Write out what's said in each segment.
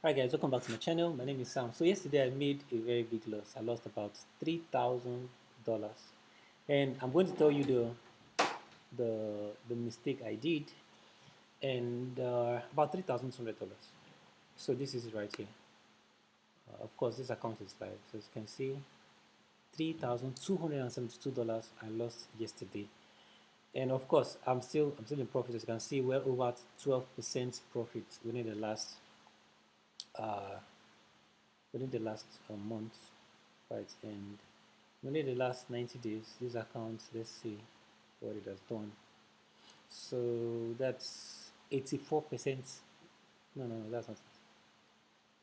Alright guys, welcome back to my channel. My name is Sam. So yesterday I made a very big loss. I lost about $3,000, and I'm going to tell you the mistake I did, and about $3,200. So this is it right here. Of course, this account is live, so as you can see, $3,272 I lost yesterday, and of course I'm still in profit. As you can see, well over 12% profit uh, within the last month, right? And within the last 90 days, this account, let's see what it has done. So that's 84%. No, that's not it.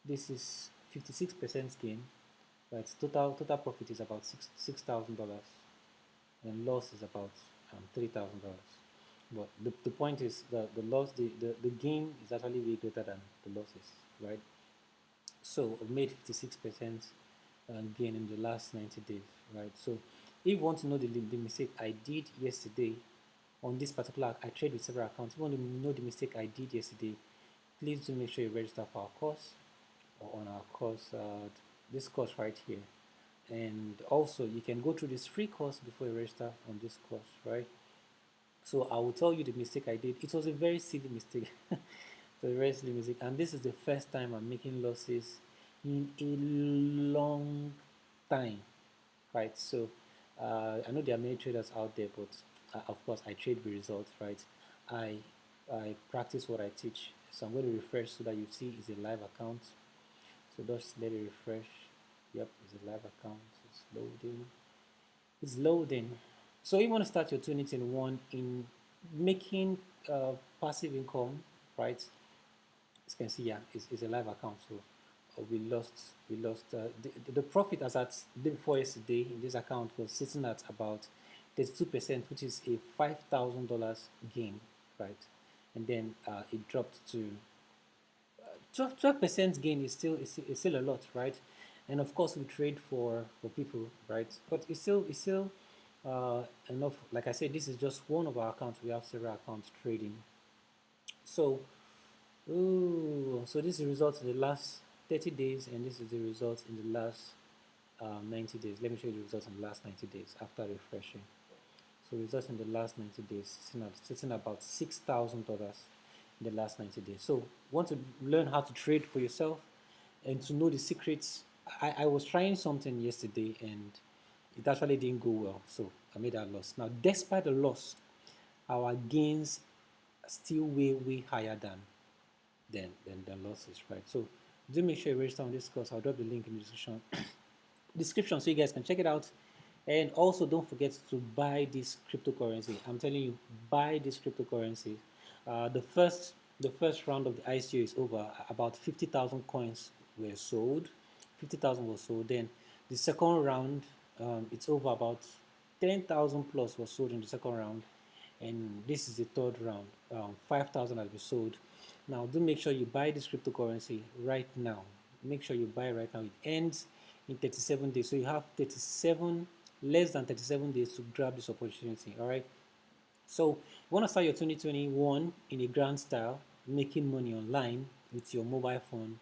This is 56% gain, right? Total profit is about $6,000, and loss is about $3,000. But the point is the loss, the gain is actually way greater than the losses, right? So I've made 56% gain in the last 90 days, right? So if you want to know the mistake I did yesterday on this particular, I trade with several accounts. If you want to know the mistake I did yesterday, please do make sure you register for our course or on our course, this course right here. And also you can go through this free course before you register on this course, right? So I will tell you the mistake I did. It was a very silly mistake. It's a very silly mistake. And this is the first time I'm making losses in a long time. Right. So I know there are many traders out there, but of course I trade with results, right? I I practice what I teach. So I'm going to refresh so that you see it's a live account. So just let it refresh. Yep, it's a live account. It's loading. It's loading. So you want to start your 2021 in making passive income, right? As you can see, yeah, it's a live account. So we lost the profit as at the day before yesterday in this account was sitting at about 32%, which is a $5,000 gain, right? And then it dropped to 12% gain is still a lot, right? And of course, we trade for people, right? But it's still enough. Like I said, this is just one of our accounts. We have several accounts trading. So, so this is the results in the last 30 days, and this is the results in the last 90 days. Let me show you the results in the last 90 days after refreshing. So results in the last 90 days, sitting about $6,000 in the last 90 days. So want to learn how to trade for yourself and to know the secrets. I was trying something yesterday and it actually didn't go well. So I made that loss. Now, despite the loss, our gains are still way higher than losses, right? So do make sure you register on this course. I'll drop the link in the description so you guys can check it out. And also don't forget to buy this cryptocurrency. I'm telling you, buy this cryptocurrency. The first round of the ICO is over. About 50,000 coins were sold. 50,000 was sold. Then the second round, it's over. About 10,000 plus was sold in the second round, and this is the third round. 5,000 has been sold. Now, do make sure you buy this cryptocurrency right now. Make sure you buy right now. It ends in 37 days, so you have less than 37 days to grab this opportunity. All right. So, you want to start your 2021 in a grand style, making money online with your mobile phone.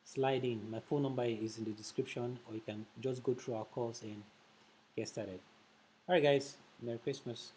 Slide in. My phone number is in the description, or you can just go through our course and get started. All right, guys. Merry Christmas.